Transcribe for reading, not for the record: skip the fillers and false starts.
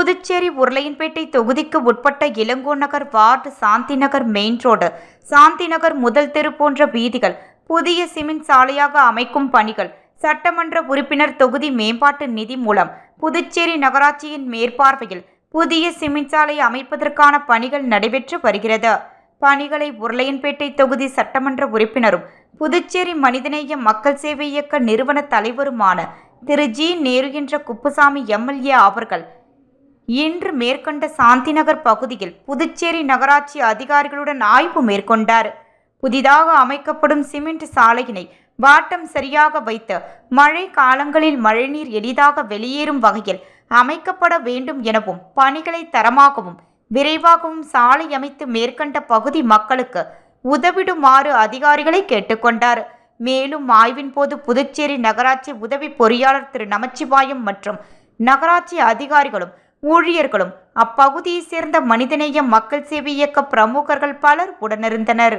புதுச்சேரி உருளையன்பேட்டை தொகுதிக்கு உட்பட்ட இளங்கோ நகர் வார்டு, சாந்தி நகர் main road, சாந்தி நகர் முதல் தெரு போன்ற வீதிகள் புதிய சிமெண்ட் சாலையாக அமைக்கும் பணிகள் சட்டமன்ற உறுப்பினர் தொகுதி மேம்பாட்டு நிதி மூலம் புதுச்சேரி நகராட்சியின் மேற்பார்வையில் புதிய சிமெண்ட் சாலை அமைப்பதற்கான பணிகள் நடைபெற்று வருகிறது. பணிகளை உருளையன்பேட்டை தொகுதி சட்டமன்ற உறுப்பினரும் புதுச்சேரி மனிதநேய மக்கள் சேவை இயக்க நிறுவன தலைவருமான திரு ஜி. நேரு என்ற குப்புசாமி எம்எல்ஏ அவர்கள் இன்று மேற்கண்ட சாந்தி நகர் பகுதியில் புதுச்சேரி நகராட்சி அதிகாரிகளுடன் ஆய்வு மேற்கொண்டார். புதிதாக அமைக்கப்படும் சிமெண்ட் சாலையினை வாட்டம் சரியாக வைத்து மழை காலங்களில் மழைநீர் எளிதாக வெளியேறும் வகையில் அமைக்கப்பட வேண்டும் எனவும், பணிகளை தரமாகவும் விரைவாகவும் சாலை அமைத்து மேற்கண்ட பகுதி மக்களுக்கு உதவிடுமாறு அதிகாரிகளை கேட்டுக்கொண்டார். மேலும் ஆய்வின் போது புதுச்சேரி நகராட்சி உதவி பொறியாளர் திரு நமச்சிவாயம் மற்றும் நகராட்சி அதிகாரிகளும் ஊழியர்களும் அப்பகுதியை சேர்ந்த மனிதநேய மக்கள் சேவை இயக்க பிரமுகர்கள் பலர் உடனிருந்தனர்.